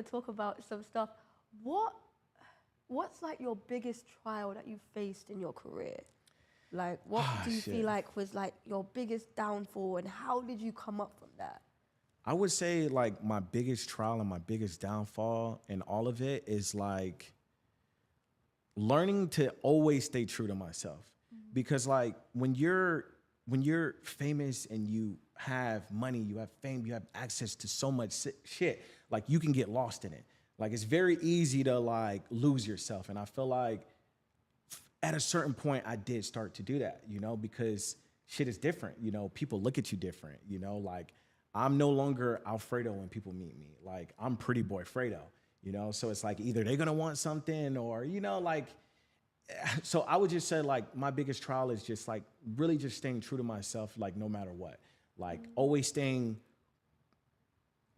to talk about some stuff. What's like your biggest trial that you faced in your career? Like, what do you feel like was like your biggest downfall, and how did you come up from that? I would say like my biggest trial and my biggest downfall in all of it is like learning to always stay true to myself. Because like when you're famous and you have money, you have fame, you have access to so much shit, like you can get lost in it. Like it's very easy to like lose yourself. And I feel like at a certain point I did start to do that, you know, because shit is different. You know, people look at you different, you know, like I'm no longer Alfredo when people meet me. Like I'm Pretty Boy Fredo, you know? So it's like either they're gonna want something or, you know, like, so I would just say like my biggest trial is just like really just staying true to myself, like no matter what, like always staying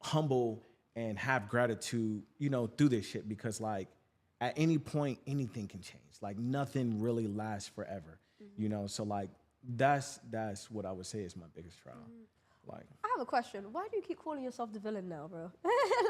humble and have gratitude, you know, through this shit, because like at any point, anything can change. Like nothing really lasts forever, you know? So like, that's what I would say is my biggest trial. Like, I have a question. Why do you keep calling yourself the villain now, bro?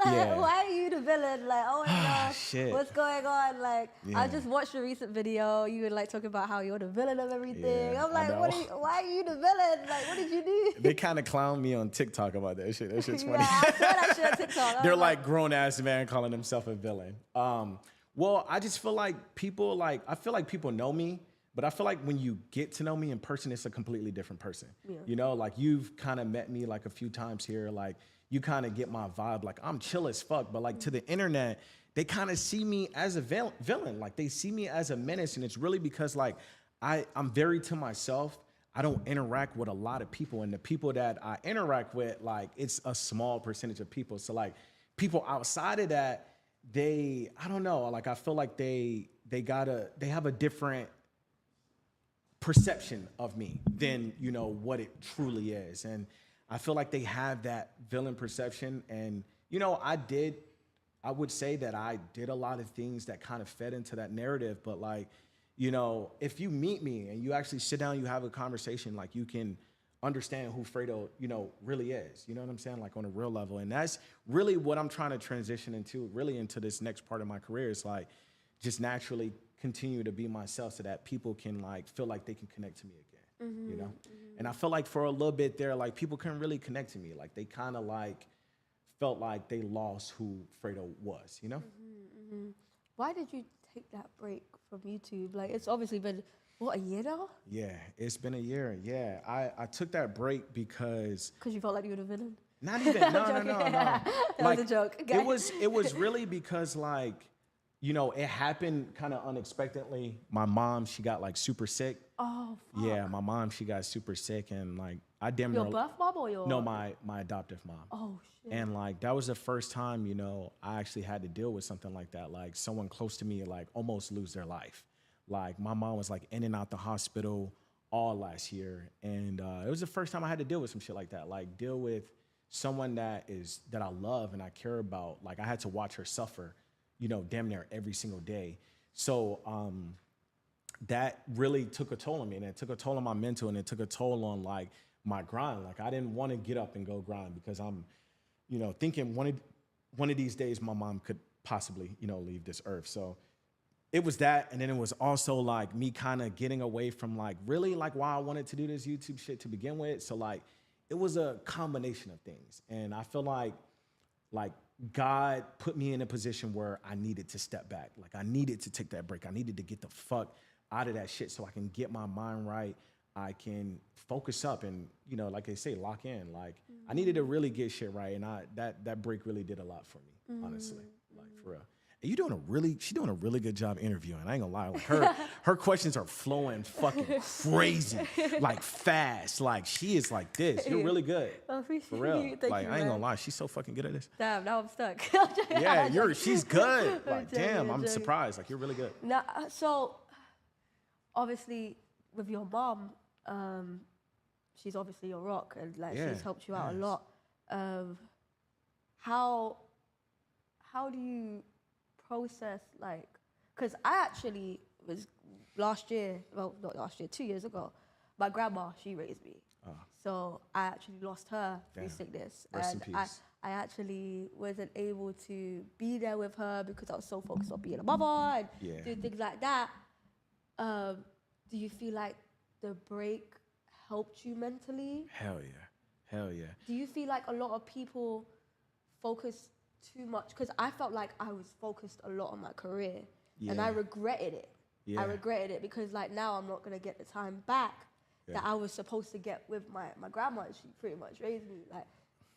Yeah. Why are you the villain? Like, oh my gosh, shit. what's going on? Like, I just watched a recent video. You were like talking about how you're the villain of everything. Yeah, I'm like, why are you the villain? Like, what did you do? They kind of clown me on TikTok about that shit. That shit's funny. Yeah, I saw that shit on TikTok. They're like grown-ass man calling himself a villain. Well, I just feel like people I feel like people know me, but I feel like when you get to know me in person, it's a completely different person. Yeah. You know, like you've kind of met me like a few times here. Like you kind of get my vibe. Like I'm chill as fuck, but like to the internet, they kind of see me as a villain. Like they see me as a menace, and it's really because like I'm very to myself. I don't interact with a lot of people, and the people that I interact with, like it's a small percentage of people. So like people outside of that, I don't know. Like I feel like they have a different perception of me than, you know, what it truly is. And I feel like they have that villain perception. And, you know, I would say that I did a lot of things that kind of fed into that narrative. But like, you know, if you meet me and you actually sit down, you have a conversation, like you can understand who Fredo, you know, really is. You know what I'm saying? Like on a real level. And that's really what I'm trying to transition into this next part of my career. Is like just naturally continue to be myself so that people can like feel like they can connect to me again, you know? And I feel like for a little bit there, like people couldn't really connect to me. Like they kind of like felt like they lost who Fredo was, you know? Why did you take that break from YouTube? Like it's obviously been, what, a year now? Yeah, it's been a year, yeah. I took that break because you felt like you were the villain? Not even, no. That like, was a joke. Okay. It was really because like, you know, it happened kind of unexpectedly. My mom, she got like super sick. Oh, fuck. Yeah, my mom, she got super sick, and like I damn Your birth mom or your? No, my adoptive mom. Oh shit. And like that was the first time, you know, I actually had to deal with something like that. Like someone close to me like almost lose their life. Like my mom was like in and out the hospital all last year, and it was the first time I had to deal with some shit like that. Like deal with someone that I love and I care about. Like I had to watch her suffer, you know, damn near every single day. So that really took a toll on me, and it took a toll on my mental, and it took a toll on like my grind. Like I didn't want to get up and go grind because I'm, you know, thinking one of these days my mom could possibly, you know, leave this earth. So it was that, and then it was also like me kind of getting away from like really like why I wanted to do this YouTube shit to begin with. So like it was a combination of things, and I feel like God put me in a position where I needed to step back. Like I needed to take that break. I needed to get the fuck out of that shit so I can get my mind right. I can focus up and, you know, like they say, lock in. Like I needed to really get shit right. And that break really did a lot for me, honestly, like for real. And she's doing a really good job interviewing. I ain't gonna lie. Like her questions are flowing fucking crazy, like fast. Like she is like this. You're really good. I appreciate for real. you. Thank like you, I ain't man. gonna lie. She's so fucking good at this. Damn, now I'm stuck. Yeah, she's good. Like damn, I'm joking. surprised. Like you're really good. Now, so obviously with your mom, she's obviously your rock, and like she's helped you out a lot. How do you process, like, because I actually was last year, well, not last year, 2 years ago, my grandma, she raised me. So I actually lost her through sickness. Rest in and peace. I actually wasn't able to be there with her because I was so focused on being a mother and doing things like that. Do you feel like the break helped you mentally? Hell yeah. Hell yeah. Do you feel like a lot of people focus too much? Because I felt like I was focused a lot on my career and I regretted it. Yeah. I regretted it because like now I'm not going to get the time back that I was supposed to get with my grandma. She pretty much raised me. Like,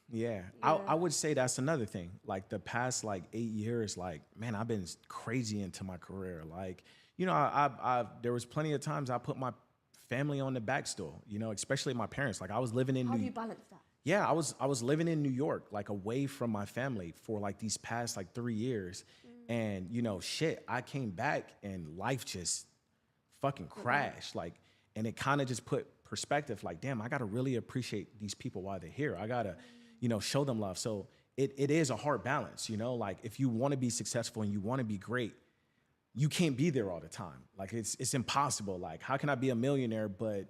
yeah. I would say that's another thing. Like the past like 8 years, like, man, I've been crazy into my career. Like, you know, there was plenty of times I put my family on the back stool, you know, especially my parents. Like I was living in how do you balance that? Yeah, I was living in New York, like away from my family for like these past like 3 years. And, you know, shit, I came back and life just fucking crashed. Like, and it kind of just put perspective, like, damn, I got to really appreciate these people while they're here. I got to, you know, show them love. So it is a hard balance, you know, like if you want to be successful and you want to be great, you can't be there all the time. Like it's impossible. Like, how can I be a millionaire, but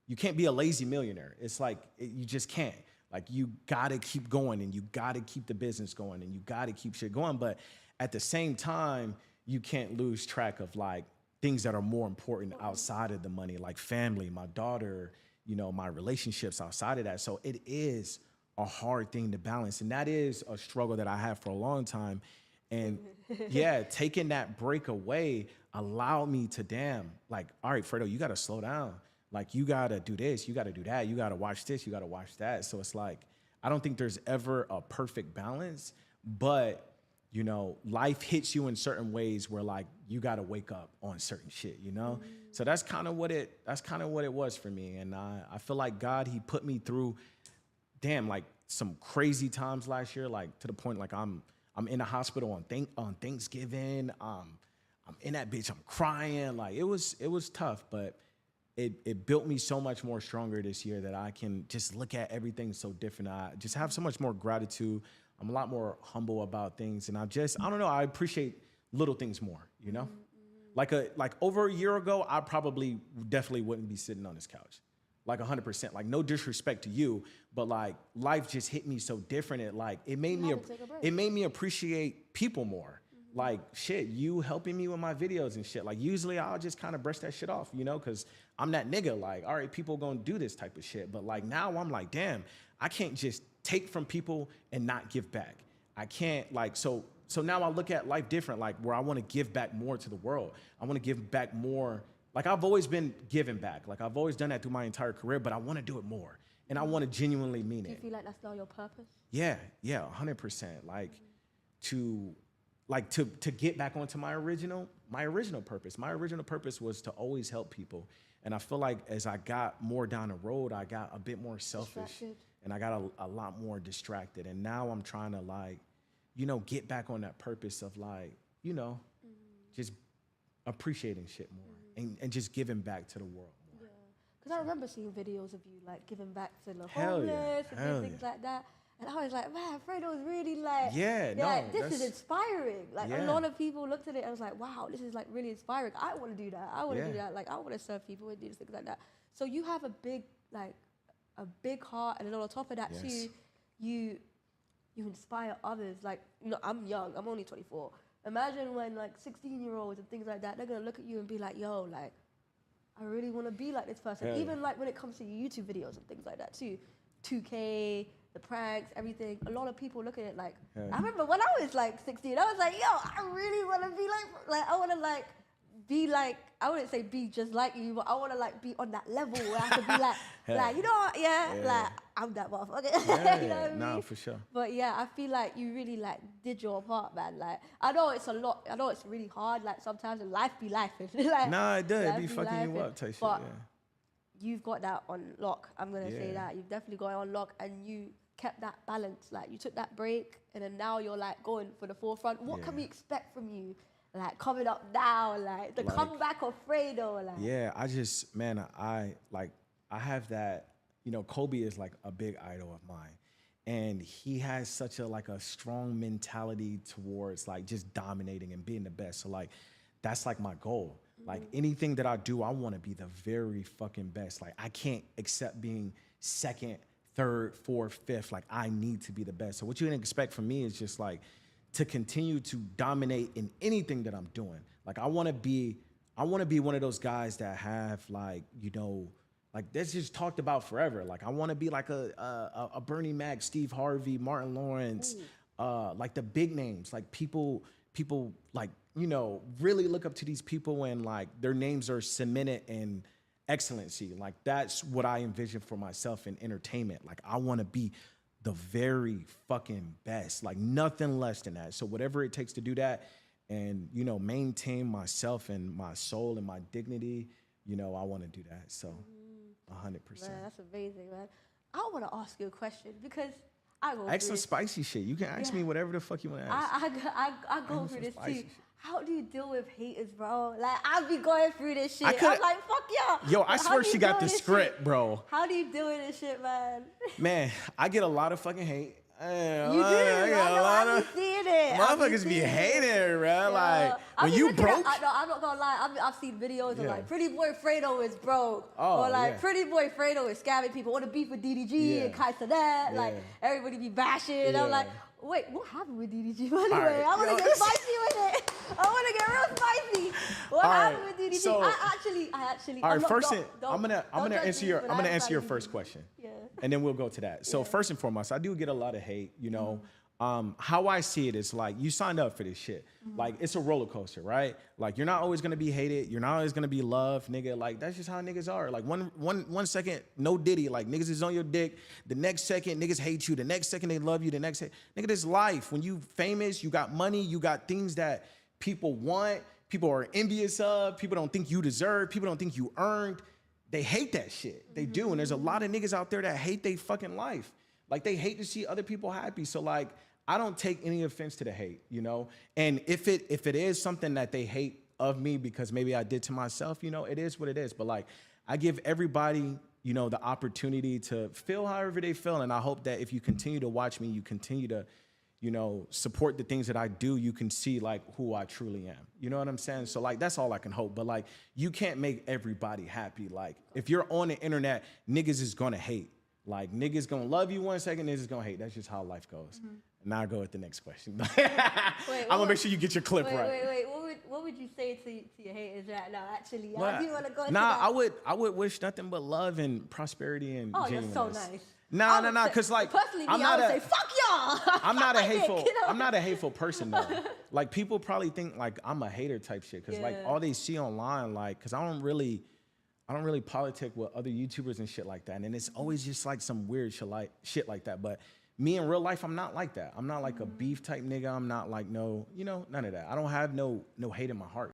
you can't be a lazy millionaire? It's like, you just can't. Like, you gotta keep going and you gotta keep the business going and you gotta keep shit going. But at the same time, you can't lose track of like things that are more important outside of the money, like family, my daughter, you know, my relationships outside of that. So it is a hard thing to balance. And that is a struggle that I had for a long time. And yeah, taking that break away allowed me to like, all right, Fredo, you gotta slow down. Like, you gotta do this, you gotta do that, you gotta watch this, you gotta watch that. So it's like, I don't think there's ever a perfect balance, but you know, life hits you in certain ways where like you gotta wake up on certain shit, you know? So that's kind of what it was for me. And I feel like God, he put me through like some crazy times last year, like to the point like I'm in the hospital on Thanksgiving. I'm in that bitch, I'm crying. Like it was tough, but it built me so much more stronger this year that I can just look at everything so different. I just have so much more gratitude. I'm a lot more humble about things. And I don't know, I appreciate little things more, you know? Like over a year ago, I probably definitely wouldn't be sitting on this couch. Like 100%, like no disrespect to you, but like life just hit me so different. It made me appreciate people more. Like shit, you helping me with my videos and shit. Like usually I'll just kind of brush that shit off, you know, cause I'm that nigga. Like, all right, people gonna do this type of shit. But like now I'm like, damn, I can't just take from people and not give back. I can't like, so now I look at life different, like where I wanna give back more to the world. I wanna give back more. Like I've always been giving back. Like I've always done that through my entire career, but I wanna do it more. And I wanna genuinely mean it. Do you feel like that's now your purpose? Yeah, 100%. Like to get back onto my original purpose. My original purpose was to always help people. And I feel like as I got more down the road, I got a bit more selfish and I got a lot more distracted. And now I'm trying to like, you know, get back on that purpose of like, you know, just appreciating shit more and just giving back to the world more. Yeah. Because I remember seeing videos of you like giving back to the homeless and things like that. And I was like, man, Fredo's really like, this is inspiring. Like a lot of people looked at it and was like, wow, this is like really inspiring. I want to do that. I want to do that. Like I want to serve people and do things like that. So you have a big heart, and then on top of that too, you inspire others. Like, you know, I'm young. I'm only 24. Imagine when like 16-year-olds and things like that, they're gonna look at you and be like, yo, like, I really want to be like this person. Even like when it comes to YouTube videos and things like that too, 2K. The pranks, everything. A lot of people look at it like, I remember when I was like 16, I was like, yo, I really want to be like, I want to like, be like, I wouldn't say be just like you, but I want to like be on that level where I could be like, like, you know what, like, I'm that motherfucker. You know what I mean? Nah, for sure. But yeah, I feel like you really like did your part, man. Like, I know it's a lot, I know it's really hard, like sometimes in life be life. Like, nah, it does, it be fucking you up type shit, you've got that on lock. I'm going to say that. You've definitely got it on lock, and you kept that balance. Like, you took that break, and then now you're like going for the forefront. What can we expect from you? Like, coming up now, like the comeback of Fredo. Like. Yeah, I just, man, I have that, you know, Kobe is like a big idol of mine. And he has such a strong mentality towards like just dominating and being the best. So like, that's like my goal. Like anything that I do, I want to be the very fucking best. Like I can't accept being second, third, fourth, fifth. Like, I need to be the best. So what you can expect from me is just like to continue to dominate in anything that I'm doing. Like, I want to be one of those guys that have like, you know, like that's just talked about forever. Like, I want to be like a Bernie Mac, Steve Harvey, Martin Lawrence, like the big names, like people like, you know, really look up to these people and like their names are cemented in excellency. Like, that's what I envision for myself in entertainment. Like, I want to be the very fucking best, like nothing less than that. So whatever it takes to do that and, you know, maintain myself and my soul and my dignity, you know, I want to do that. So 100%. Man, that's amazing, man. I want to ask you a question because I go ask some spicy shit. You can ask me whatever the fuck you want to ask. I go through this too. How do you deal with haters, bro? Like, I be going through this shit. I'm like, fuck y'all. Yo, I swear she got the script, bro. How do you deal with this shit, man? Man, I get a lot of fucking hate. You do. I be seeing it. Motherfuckers be hating, bro. Like, when you broke. No, I'm not gonna lie. I've seen videos of like, Pretty Boy Fredo is broke. Or like, Pretty Boy Fredo is scamming people. Want to beef with DDG and Cenat. Like, everybody be bashing. I'm like, wait, what happened with DDG, by the way? I want to get spicy with it. I want to get real spicy. What happened with DDG? So, I actually. All right, first, I'm gonna answer your first question. Yeah. And then we'll go to that. So first and foremost, I do get a lot of hate, you know. How I see it is like, you signed up for this shit. Like, it's a roller coaster, right? Like, you're not always gonna be hated. You're not always gonna be loved, nigga. Like, that's just how niggas are. Like, one second, no diddy. Like, niggas is on your dick. The next second, niggas hate you. The next second, they love you. The next, nigga, this life. When you famous, you got money, you got things that people want, people are envious of, people don't think you deserve, people don't think you earned. They hate that shit. They do. And there's a lot of niggas out there that hate their fucking life. Like, they hate to see other people happy. So like, I don't take any offense to the hate, you know? And if it is something that they hate of me because maybe I did to myself, you know, it is what it is. But like, I give everybody, you know, the opportunity to feel however they feel. And I hope that if you continue to watch me, you continue to, you know, support the things that I do, you can see like who I truly am. You know what I'm saying? So like, that's all I can hope. But like, you can't make everybody happy. Like, if you're on the internet, niggas is gonna hate. Like, niggas gonna love you one second, niggas gonna hate. That's just how life goes. Now I go with the next question. I'm gonna make sure you get your clip right. Wait. What would you say to your haters right now? Actually, I do want to go into that. I would wish nothing but love and prosperity and genuineness. You're so nice. Nah, cause like, personally, I would say fuck y'all. I'm not a hateful. I'm not a hateful person though. Like, people probably think like I'm a hater type shit, cause like all they see online, like, cause I don't really politic with other YouTubers and shit like that, and it's always just like some weird shit like that. But me in real life, I'm not like that. I'm not like a beef type nigga. I'm not like none of that. I don't have no hate in my heart.